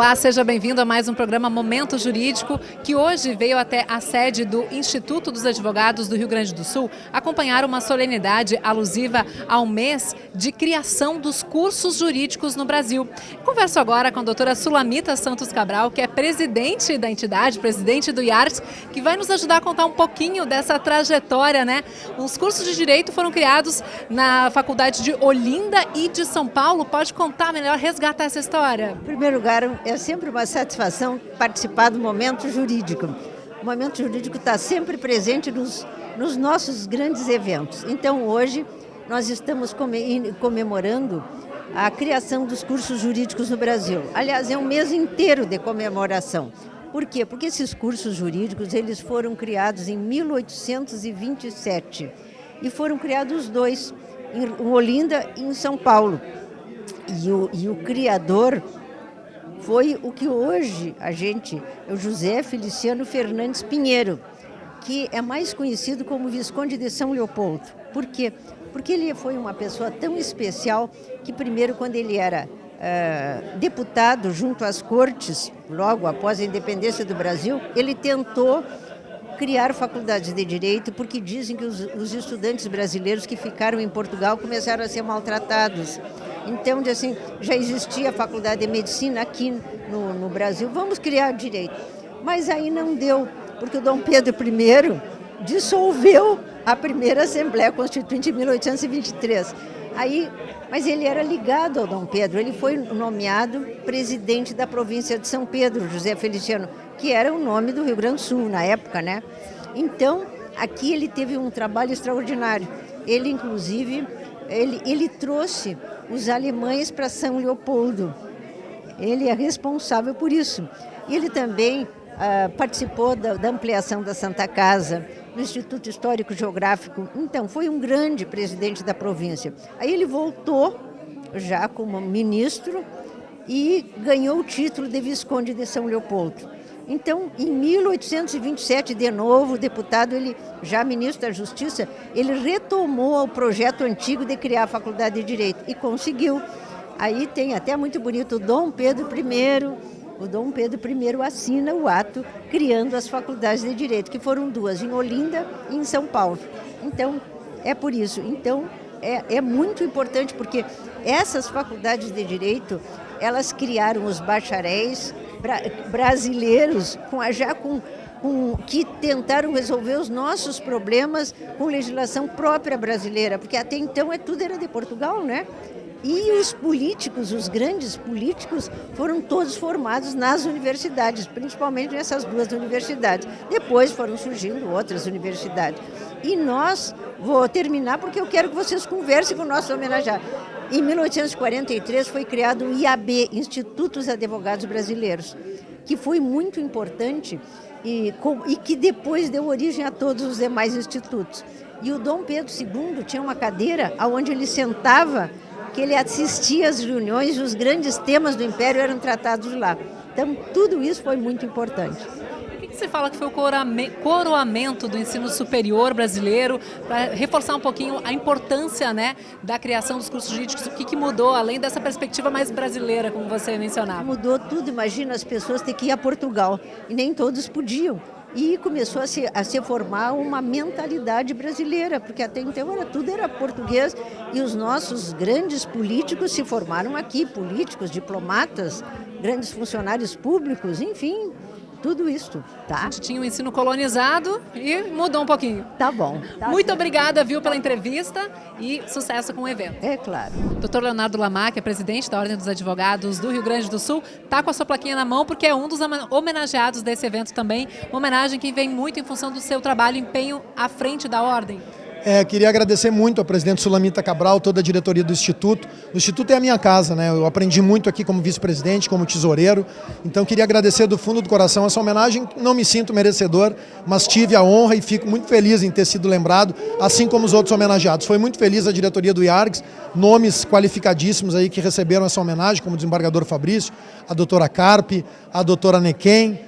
Olá, seja bem-vindo a mais um programa Momento Jurídico, que hoje veio até a sede do Instituto dos Advogados do Rio Grande do Sul acompanhar uma solenidade alusiva ao mês de criação dos cursos jurídicos no Brasil. Converso agora com a doutora Sulamita Santos Cabral, que é presidente da entidade, presidente do IARGS, que vai nos ajudar a contar um pouquinho dessa trajetória, né? Os cursos de Direito foram criados na Faculdade de Olinda e de São Paulo. Pode contar melhor, resgatar essa história? Em primeiro lugar, é sempre uma satisfação participar do Momento Jurídico. O Momento Jurídico está sempre presente nos nossos grandes eventos. Então, hoje, nós estamos comemorando a criação dos cursos jurídicos no Brasil. Aliás, é um mês inteiro de comemoração. Por quê? Porque esses cursos jurídicos eles foram criados em 1827 e foram criados os dois, em Olinda e em São Paulo. E o criador foi o que hoje é o José Feliciano Fernandes Pinheiro, que é mais conhecido como Visconde de São Leopoldo. Por quê? Porque ele foi uma pessoa tão especial que primeiro, quando ele era deputado junto às cortes, logo após a independência do Brasil, ele tentou criar faculdades de Direito, porque dizem que os estudantes brasileiros que ficaram em Portugal começaram a ser maltratados. Então, assim, já existia a Faculdade de Medicina aqui no Brasil, vamos criar Direito. Mas aí não deu, porque o Dom Pedro I dissolveu a primeira Assembleia Constituinte em 1823. Mas ele era ligado ao Dom Pedro, ele foi nomeado presidente da província de São Pedro, José Feliciano, que era o nome do Rio Grande do Sul na época, né? Então, aqui ele teve um trabalho extraordinário. Ele, inclusive, ele trouxe os alemães para São Leopoldo. Ele é responsável por isso. E ele também participou da ampliação da Santa Casa, do Instituto Histórico Geográfico. Então, foi um grande presidente da província. Aí ele voltou, já como ministro, e ganhou o título de Visconde de São Leopoldo. Então, em 1827, de novo, o deputado, ele já ministro da Justiça, ele retomou o projeto antigo de criar a Faculdade de Direito e conseguiu. Aí tem até muito bonito o Dom Pedro I. O Dom Pedro I assina o ato criando as faculdades de Direito, que foram duas, em Olinda e em São Paulo. Então, é por isso. Então, é muito importante, porque essas faculdades de Direito, elas criaram os bacharéis brasileiros que tentaram resolver os nossos problemas com legislação própria brasileira, porque até então tudo era de Portugal, né? E os políticos, os grandes políticos, foram todos formados nas universidades, principalmente nessas duas universidades. Depois foram surgindo outras universidades. E vou terminar porque eu quero que vocês conversem com o nosso homenageado. Em 1843 foi criado o IAB, Instituto dos Advogados Brasileiros, que foi muito importante e que depois deu origem a todos os demais institutos. E o Dom Pedro II tinha uma cadeira onde ele sentava, que ele assistia às reuniões e os grandes temas do Império eram tratados lá. Então, tudo isso foi muito importante. O que você fala que foi o coroamento do ensino superior brasileiro, para reforçar um pouquinho a importância, né, da criação dos cursos jurídicos? O que mudou, além dessa perspectiva mais brasileira, como você mencionava? Mudou tudo. Imagina, as pessoas ter que ir a Portugal, e nem todos podiam. E começou a se formar uma mentalidade brasileira, porque até então tudo era português, e os nossos grandes políticos se formaram aqui, políticos, diplomatas, grandes funcionários públicos, enfim, tudo isso, tá? A gente tinha o ensino colonizado e mudou um pouquinho. Tá bom. Muito obrigada, pela entrevista e sucesso com o evento. É claro. Dr. Leonardo Lamar, que é presidente da Ordem dos Advogados do Rio Grande do Sul, está com a sua plaquinha na mão porque é um dos homenageados desse evento também. Uma homenagem que vem muito em função do seu trabalho e empenho à frente da Ordem. Queria agradecer muito ao presidente Sulamita Cabral, toda a diretoria do Instituto. O Instituto é a minha casa, né? Eu aprendi muito aqui como vice-presidente, como tesoureiro. Então queria agradecer do fundo do coração essa homenagem. Não me sinto merecedor, mas tive a honra e fico muito feliz em ter sido lembrado, assim como os outros homenageados. Foi muito feliz a diretoria do IARGS, nomes qualificadíssimos aí que receberam essa homenagem, como o desembargador Fabrício, a doutora Carpe, a doutora Nequem,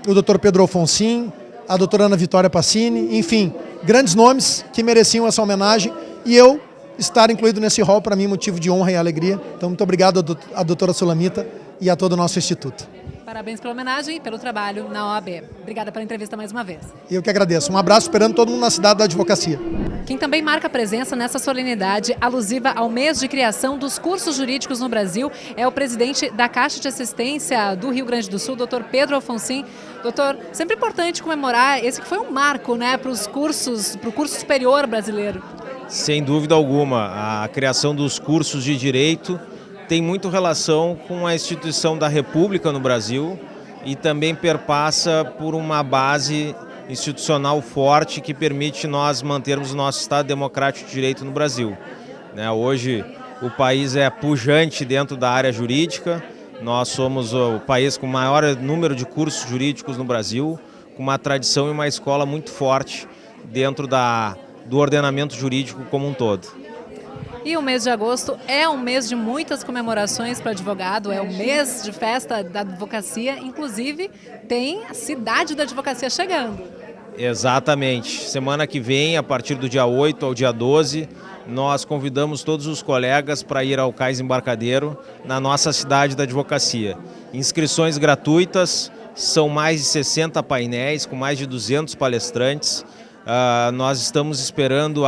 o doutor Pedro Alfonsin, a doutora Ana Vitória Passini, enfim, grandes nomes que mereciam essa homenagem, e eu estar incluído nesse hall, para mim, motivo de honra e alegria. Então, muito obrigado à doutora Sulamita e a todo o nosso Instituto. Parabéns pela homenagem e pelo trabalho na OAB. Obrigada pela entrevista mais uma vez. Eu que agradeço. Um abraço, esperando todo mundo na cidade da advocacia. Quem também marca presença nessa solenidade alusiva ao mês de criação dos cursos jurídicos no Brasil é o presidente da Caixa de Assistência do Rio Grande do Sul, Dr. Pedro Alfonsin. Doutor, sempre importante comemorar esse que foi um marco, né, para o curso superior brasileiro. Sem dúvida alguma, a criação dos cursos de direito tem muito relação com a instituição da República no Brasil e também perpassa por uma base institucional forte que permite nós mantermos o nosso Estado democrático de direito no Brasil. Hoje o país é pujante dentro da área jurídica, nós somos o país com o maior número de cursos jurídicos no Brasil, com uma tradição e uma escola muito forte dentro do ordenamento jurídico como um todo. E o mês de agosto é um mês de muitas comemorações para advogado, é o mês de festa da advocacia, inclusive tem a cidade da advocacia chegando. Exatamente. Semana que vem, a partir do dia 8 ao dia 12, nós convidamos todos os colegas para ir ao Cais Embarcadero, na nossa cidade da advocacia. Inscrições gratuitas, são mais de 60 painéis com mais de 200 palestrantes. Nós estamos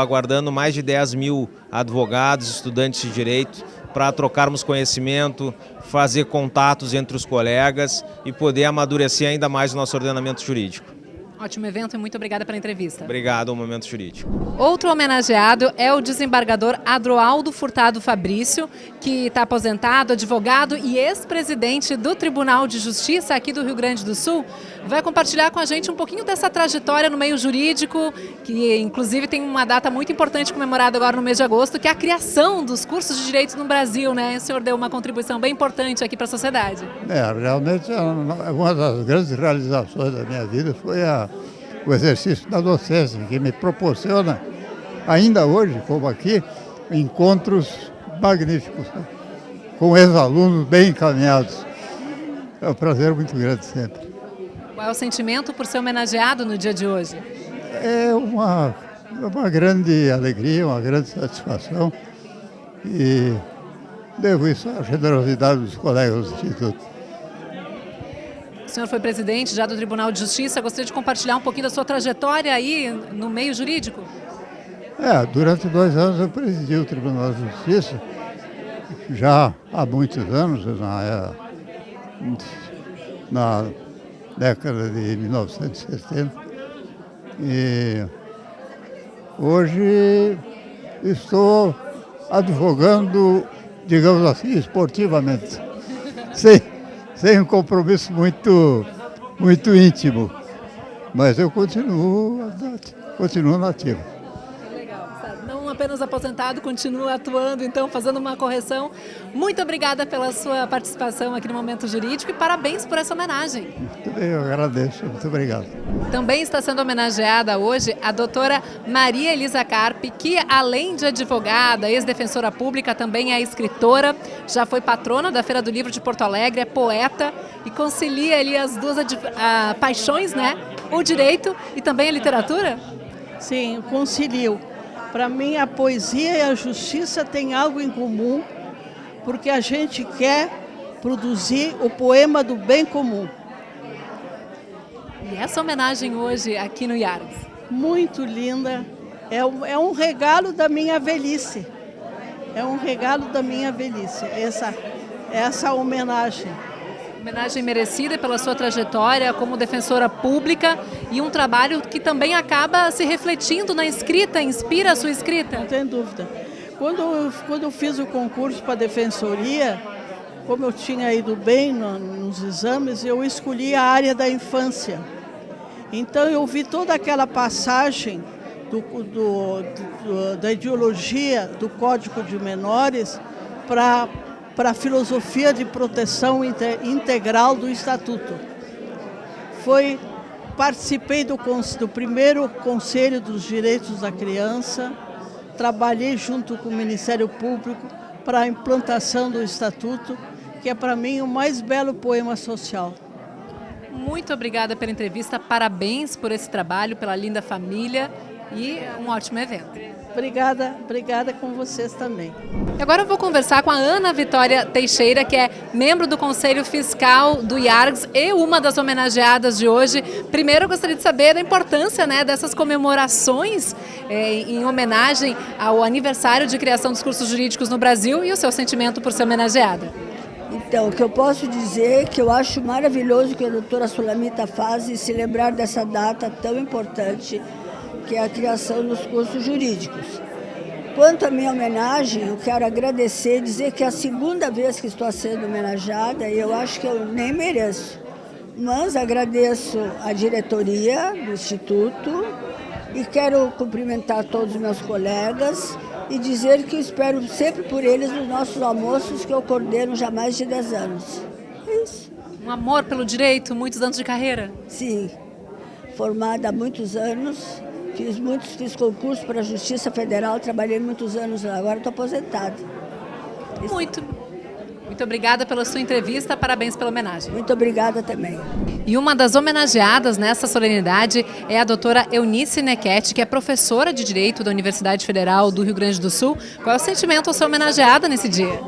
aguardando mais de 10 mil advogados, estudantes de direito, para trocarmos conhecimento, fazer contatos entre os colegas e poder amadurecer ainda mais o nosso ordenamento jurídico. Ótimo evento e muito obrigada pela entrevista. Obrigado ao Momento Jurídico. Outro homenageado é o desembargador Adroaldo Furtado Fabrício, que está aposentado, advogado e ex-presidente do Tribunal de Justiça aqui do Rio Grande do Sul. Vai compartilhar com a gente um pouquinho dessa trajetória no meio jurídico, que inclusive tem uma data muito importante comemorada agora no mês de agosto, que é a criação dos cursos de direito no Brasil, né? O senhor deu uma contribuição bem importante aqui para a sociedade. Realmente uma das grandes realizações da minha vida foi o exercício da docência, que me proporciona, ainda hoje, como aqui, encontros magníficos, né? Com ex-alunos bem encaminhados. É um prazer muito grande sempre. Qual é o sentimento por ser homenageado no dia de hoje? É uma grande alegria, uma grande satisfação e devo isso à generosidade dos colegas do Instituto. O senhor foi presidente já do Tribunal de Justiça, gostaria de compartilhar um pouquinho da sua trajetória aí no meio jurídico? Durante 2 anos eu presidi o Tribunal de Justiça, já há muitos anos, na década de 1970. E hoje estou advogando, digamos assim, esportivamente, sem um compromisso muito íntimo, mas eu continuo nativo. Legal, não apenas aposentado, continua atuando, então fazendo uma correção. Muito obrigada pela sua participação aqui no Momento Jurídico e parabéns por essa homenagem. Eu agradeço, muito obrigado. Também está sendo homenageada hoje a doutora Maria Elisa Carpe, que além de advogada, ex-defensora pública, também é escritora, já foi patrona da Feira do Livro de Porto Alegre, é poeta e concilia ali as duas paixões, né? O direito e também a literatura? Sim, concilio. Para mim, a poesia e a justiça têm algo em comum, porque a gente quer produzir o poema do bem comum. E essa homenagem hoje aqui no IARGS? Muito linda. É um regalo da minha velhice. É um regalo da minha velhice, essa homenagem. Homenagem merecida pela sua trajetória como defensora pública e um trabalho que também acaba se refletindo na escrita, inspira a sua escrita. Não tem dúvida. Quando eu fiz o concurso para a defensoria, como eu tinha ido bem nos exames, eu escolhi a área da infância. Então eu vi toda aquela passagem da ideologia do Código de Menores para a filosofia de proteção integral do Estatuto. Participei do primeiro Conselho dos Direitos da Criança, trabalhei junto com o Ministério Público para a implantação do Estatuto, que é para mim o mais belo poema social. Muito obrigada pela entrevista, parabéns por esse trabalho, pela linda família e um ótimo evento. Obrigada com vocês também. Agora eu vou conversar com a Ana Vitória Teixeira, que é membro do Conselho Fiscal do IARGS e uma das homenageadas de hoje. Primeiro eu gostaria de saber da importância, né, dessas comemorações em homenagem ao aniversário de criação dos cursos jurídicos no Brasil e o seu sentimento por ser homenageada. Então, o que eu posso dizer é que eu acho maravilhoso o que a doutora Sulamita faz e se lembrar dessa data tão importante que é a criação dos cursos jurídicos. Quanto à minha homenagem, eu quero agradecer e dizer que é a segunda vez que estou sendo homenageada e eu acho que eu nem mereço. Mas agradeço a diretoria do Instituto e quero cumprimentar todos os meus colegas e dizer que eu espero sempre por eles nos nossos almoços que eu coordeno já há mais de 10 anos. É isso. Um amor pelo direito, muitos anos de carreira. Sim, formada há muitos anos, fiz concurso para a Justiça Federal, trabalhei muitos anos lá, agora estou aposentada. Muito obrigada pela sua entrevista, parabéns pela homenagem. Muito obrigada também. E uma das homenageadas nessa solenidade é a doutora Eunice Nequete, que é professora de Direito da Universidade Federal do Rio Grande do Sul. Qual é o sentimento ao ser homenageada nesse dia?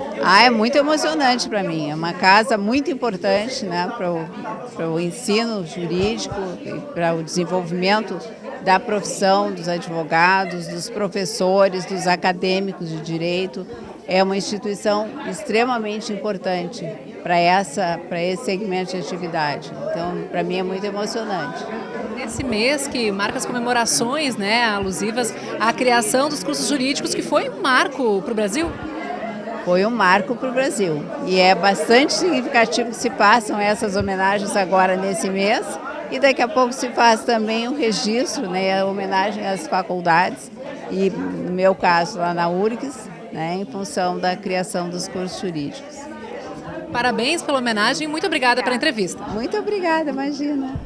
É muito emocionante para mim. É uma casa muito importante, né, para o ensino jurídico e para o desenvolvimento da profissão dos advogados, dos professores, dos acadêmicos de direito. É uma instituição extremamente importante para esse segmento de atividade. Então, para mim é muito emocionante. Nesse mês que marca as comemorações, né, alusivas à criação dos cursos jurídicos, que foi um marco para o Brasil? Foi um marco para o Brasil. E é bastante significativo que se façam essas homenagens agora nesse mês. E daqui a pouco se faz também o registro, né, a homenagem às faculdades. E no meu caso lá na URGS, né, em função da criação dos cursos jurídicos. Parabéns pela homenagem e muito obrigada pela entrevista. Muito obrigada, imagina.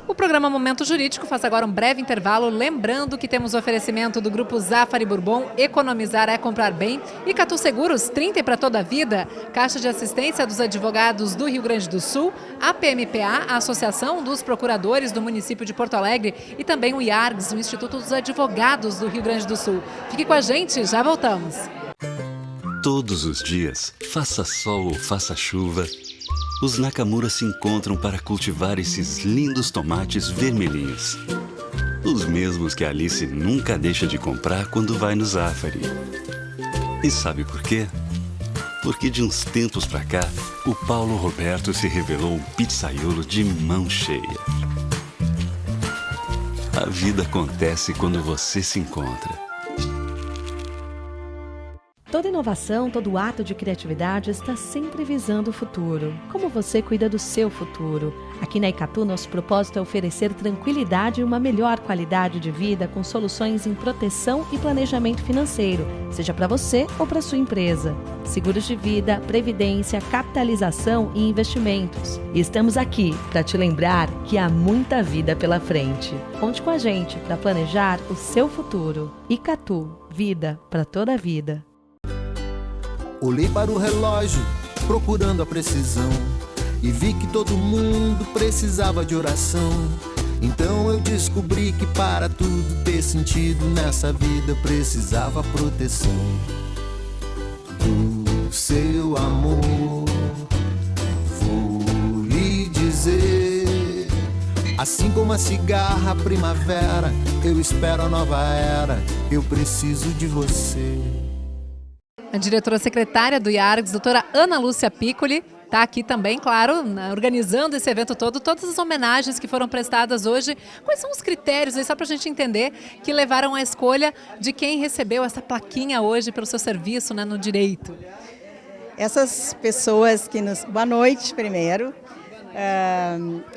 O programa Momento Jurídico faz agora um breve intervalo, lembrando que temos o oferecimento do Grupo Zafari Bourbon, Economizar é Comprar Bem, e Catu Seguros, 30 para toda a vida, Caixa de Assistência dos Advogados do Rio Grande do Sul, a PMPA, a Associação dos Procuradores do município de Porto Alegre, e também o IARGS, o Instituto dos Advogados do Rio Grande do Sul. Fique com a gente, já voltamos. Todos os dias, faça sol ou faça chuva, os Nakamura se encontram para cultivar esses lindos tomates vermelhinhos. Os mesmos que a Alice nunca deixa de comprar quando vai no Zafari. E sabe por quê? Porque de uns tempos pra cá, o Paulo Roberto se revelou um pizzaiolo de mão cheia. A vida acontece quando você se encontra. Toda inovação, todo ato de criatividade está sempre visando o futuro. Como você cuida do seu futuro? Aqui na Icatu, nosso propósito é oferecer tranquilidade e uma melhor qualidade de vida com soluções em proteção e planejamento financeiro, seja para você ou para sua empresa. Seguros de vida, previdência, capitalização e investimentos. E estamos aqui para te lembrar que há muita vida pela frente. Conte com a gente para planejar o seu futuro. Icatu, vida para toda a vida. Olhei para o relógio, procurando a precisão, e vi que todo mundo precisava de oração. Então eu descobri que para tudo ter sentido nessa vida precisava proteção do seu amor. Vou lhe dizer, assim como a cigarra, a primavera, eu espero a nova era, eu preciso de você. A diretora secretária do IARGS, doutora Ana Lúcia Piccoli, está aqui também, claro, organizando esse evento todo, todas as homenagens que foram prestadas hoje. Quais são os critérios, aí, só para a gente entender, que levaram à escolha de quem recebeu essa plaquinha hoje pelo seu serviço, né, no direito? Essas pessoas que nos... Boa noite, primeiro.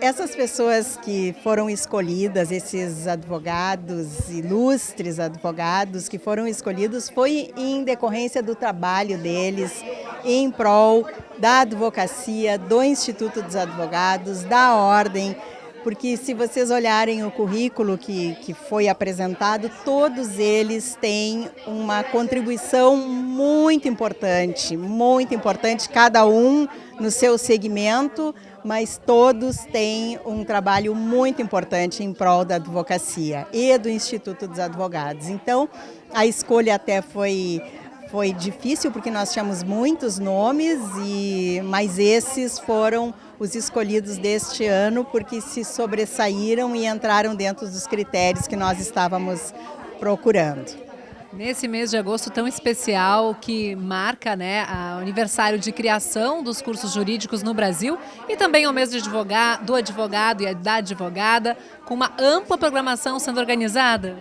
Essas pessoas que foram escolhidas, esses advogados, ilustres advogados que foram escolhidos, foi em decorrência do trabalho deles em prol da advocacia, do Instituto dos Advogados, da Ordem, porque se vocês olharem o currículo que foi apresentado, todos eles têm uma contribuição muito importante, cada um no seu segmento, mas todos têm um trabalho muito importante em prol da advocacia e do Instituto dos Advogados. Então, a escolha até foi difícil, porque nós tínhamos muitos nomes, mas esses foram os escolhidos deste ano, porque se sobressaíram e entraram dentro dos critérios que nós estávamos procurando. Nesse mês de agosto tão especial que marca, né, o aniversário de criação dos cursos jurídicos no Brasil e também o mês do advogado e da advogada, com uma ampla programação sendo organizada?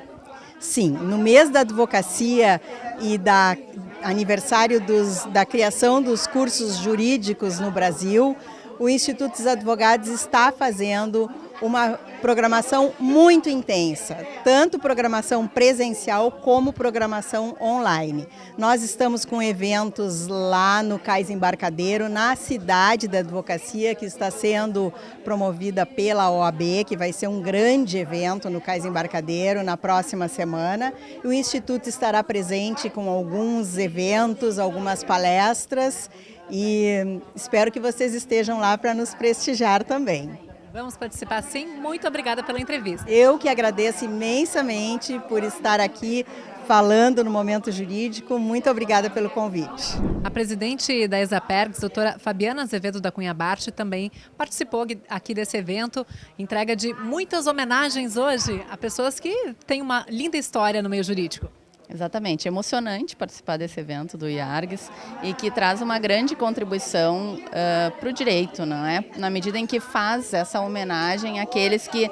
Sim, no mês da advocacia e da aniversário da criação dos cursos jurídicos no Brasil, o Instituto dos Advogados está fazendo uma programação muito intensa, tanto programação presencial como programação online. Nós estamos com eventos lá no Cais Embarcadero, na cidade da advocacia, que está sendo promovida pela OAB, que vai ser um grande evento no Cais Embarcadero na próxima semana. O Instituto estará presente com alguns eventos, algumas palestras, e espero que vocês estejam lá para nos prestigiar também. Vamos participar sim. Muito obrigada pela entrevista. Eu que agradeço imensamente por estar aqui falando no Momento Jurídico. Muito obrigada pelo convite. A presidente da Exapergs, doutora Fabiana Azevedo da Cunha Bart, também participou aqui desse evento. Entrega de muitas homenagens hoje a pessoas que têm uma linda história no meio jurídico. Exatamente, é emocionante participar desse evento do IARGS e que traz uma grande contribuição para o direito, não é? Na medida em que faz essa homenagem àqueles que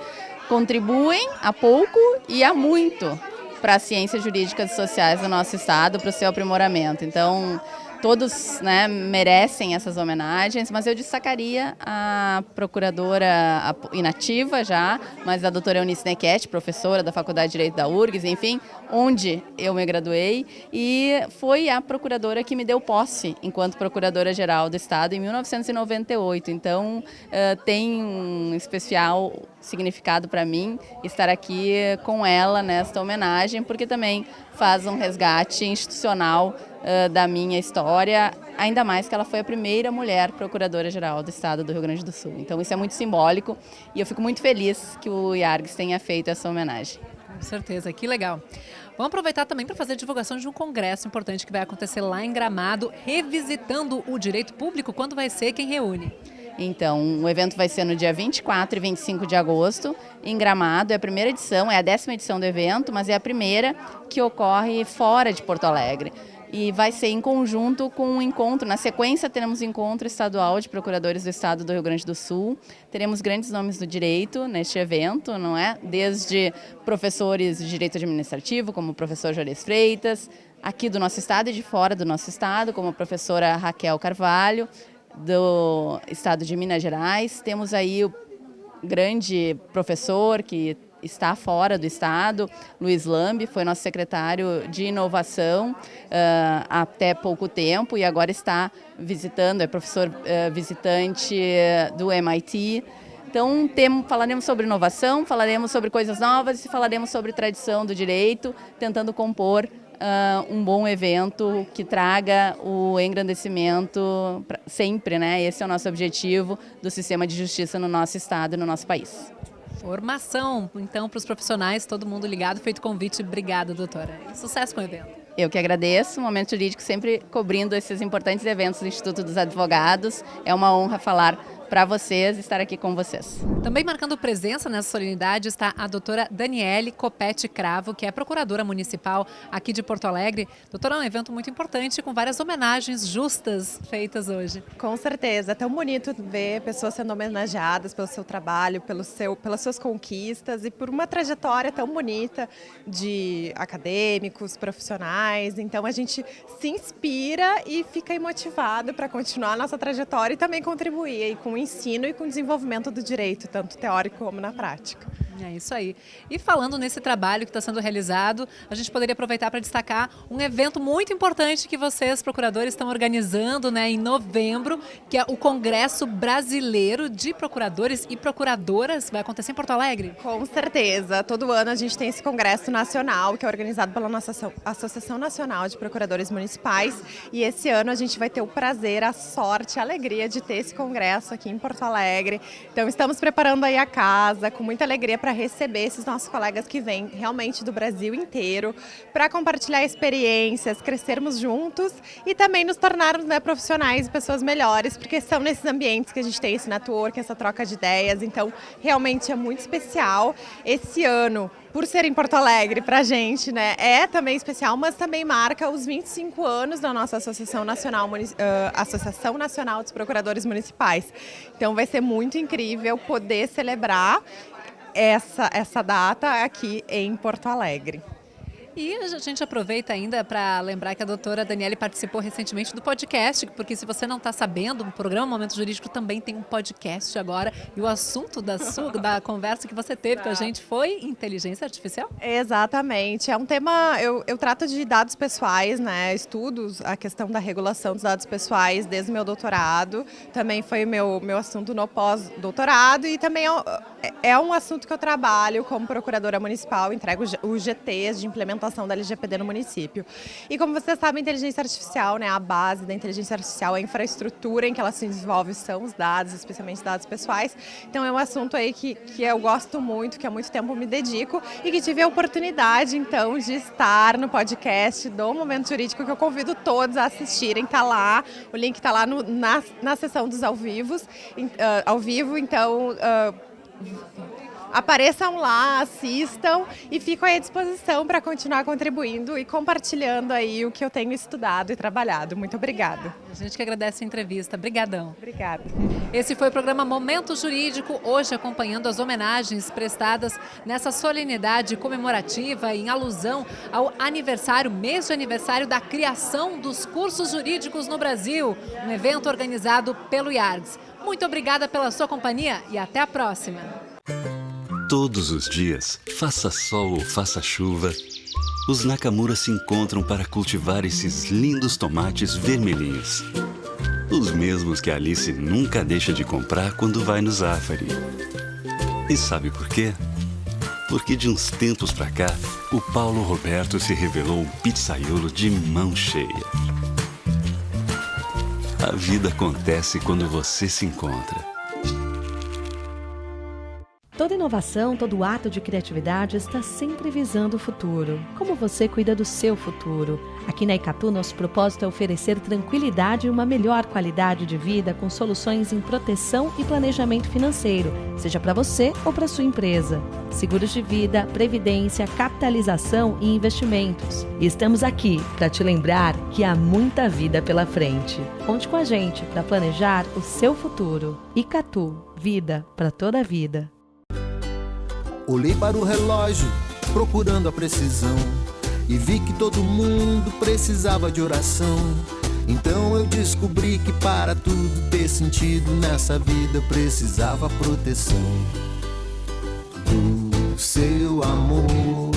contribuem há pouco e há muito para as ciências jurídicas e sociais do nosso estado, para o seu aprimoramento. Então, todos, né, merecem essas homenagens, mas eu destacaria a procuradora inativa já, mas a doutora Eunice Nequete, professora da Faculdade de Direito da URGS, enfim, onde eu me graduei, e foi a procuradora que me deu posse enquanto procuradora-geral do Estado em 1998. Então, tem um especial significado para mim estar aqui com ela nesta homenagem, porque também faz um resgate institucional da minha história, ainda mais que ela foi a primeira mulher procuradora-geral do Estado do Rio Grande do Sul. Então isso é muito simbólico e eu fico muito feliz que o IARGS tenha feito essa homenagem. Com certeza, que legal. Vamos aproveitar também para fazer a divulgação de um congresso importante que vai acontecer lá em Gramado, revisitando o direito público. Quando vai ser? Quem reúne? Então, o evento vai ser no dia 24 e 25 de agosto, em Gramado. É a primeira edição, é a 10ª edição do evento, mas é a primeira que ocorre fora de Porto Alegre. E vai ser em conjunto com um encontro. Na sequência, teremos o encontro estadual de procuradores do Estado do Rio Grande do Sul. Teremos grandes nomes do direito neste evento, não é? Desde professores de direito administrativo, como o professor Juarez Freitas, aqui do nosso estado e de fora do nosso estado, como a professora Raquel Carvalho, do estado de Minas Gerais. Temos aí o grande professor que está fora do estado, Luiz Lambi, foi nosso secretário de inovação até pouco tempo e agora está visitando, é professor visitante do MIT. Então falaremos sobre inovação, falaremos sobre coisas novas e falaremos sobre tradição do direito, tentando compor um bom evento que traga o engrandecimento sempre, né? Esse é o nosso objetivo do sistema de justiça no nosso estado e no nosso país. Formação, então, para os profissionais, todo mundo ligado, feito convite. Obrigada, doutora. E sucesso com o evento. Eu que agradeço, o Momento Jurídico sempre cobrindo esses importantes eventos do Instituto dos Advogados. É uma honra falar para vocês, estar aqui com vocês. Também marcando presença nessa solenidade está a doutora Daniele Copete Cravo, que é procuradora municipal aqui de Porto Alegre. Doutora, é um evento muito importante com várias homenagens justas feitas hoje. Com certeza, é tão bonito ver pessoas sendo homenageadas pelo seu trabalho, pelas suas conquistas e por uma trajetória tão bonita de acadêmicos, profissionais. Então a gente se inspira e fica motivado para continuar a nossa trajetória e também contribuir aí com o ensino e com o desenvolvimento do direito, tanto teórico como na prática. É isso aí. E falando nesse trabalho que está sendo realizado, a gente poderia aproveitar para destacar um evento muito importante que vocês, procuradores, estão organizando, né, em novembro, que é o Congresso Brasileiro de Procuradores e Procuradoras. Vai acontecer em Porto Alegre? Com certeza. Todo ano a gente tem esse congresso nacional, que é organizado pela nossa Associação Nacional de Procuradores Municipais. E esse ano a gente vai ter o prazer, a sorte, a alegria de ter esse congresso aqui em Porto Alegre. Então estamos preparando aí a casa, com muita alegria para receber esses nossos colegas que vêm realmente do Brasil inteiro, para compartilhar experiências, crescermos juntos e também nos tornarmos, né, profissionais e pessoas melhores, porque são nesses ambientes que a gente tem esse network, essa troca de ideias. Então, realmente é muito especial. Esse ano, por ser em Porto Alegre, para a gente, né, é também especial, mas também marca os 25 anos da nossa Associação Nacional dos Procuradores Municipais. Então vai ser muito incrível poder celebrar essa data aqui em Porto Alegre. E a gente aproveita ainda para lembrar que a doutora Daniele participou recentemente do podcast, porque se você não está sabendo, o programa Momento Jurídico também tem um podcast agora, e o assunto da conversa que você teve com a gente foi inteligência artificial? Exatamente, é um tema, eu trato de dados pessoais, né, estudos, a questão da regulação dos dados pessoais desde o meu doutorado, também foi o meu assunto no pós-doutorado e também é um assunto que eu trabalho como procuradora municipal, entrego os GTs de implementação da LGPD no município. E como vocês sabem, a inteligência artificial, né, a base da inteligência artificial, a infraestrutura em que ela se desenvolve são os dados, especialmente dados pessoais. Então é um assunto aí que eu gosto muito, que há muito tempo me dedico e que tive a oportunidade, então, de estar no podcast do Momento Jurídico, que eu convido todos a assistirem. Tá lá, o link está lá na sessão dos ao vivo, então apareçam lá, assistam e fico aí à disposição para continuar contribuindo e compartilhando aí o que eu tenho estudado e trabalhado. Muito obrigada. A gente que agradece a entrevista. Obrigadão. Obrigada. Esse foi o programa Momento Jurídico, hoje acompanhando as homenagens prestadas nessa solenidade comemorativa em alusão ao mês de aniversário da criação dos cursos jurídicos no Brasil, um evento organizado pelo IARGS. Muito obrigada pela sua companhia e até a próxima. Todos os dias, faça sol ou faça chuva, os Nakamura se encontram para cultivar esses lindos tomates vermelhinhos. Os mesmos que a Alice nunca deixa de comprar quando vai no Zafari. E sabe por quê? Porque de uns tempos pra cá, o Paulo Roberto se revelou um pizzaiolo de mão cheia. A vida acontece quando você se encontra. Toda inovação, todo ato de criatividade está sempre visando o futuro. Como você cuida do seu futuro? Aqui na Icatu, nosso propósito é oferecer tranquilidade e uma melhor qualidade de vida com soluções em proteção e planejamento financeiro, seja para você ou para sua empresa. Seguros de vida, previdência, capitalização e investimentos. E estamos aqui para te lembrar que há muita vida pela frente. Conte com a gente para planejar o seu futuro. Icatu, vida para toda a vida. Olhei para o relógio, procurando a precisão, e vi que todo mundo precisava de oração. Então eu descobri que para tudo ter sentido nessa vida eu precisava proteção do seu amor.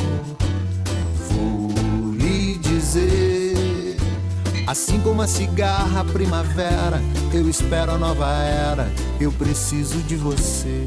Vou lhe dizer, assim como a cigarra primavera, eu espero a nova era, eu preciso de você.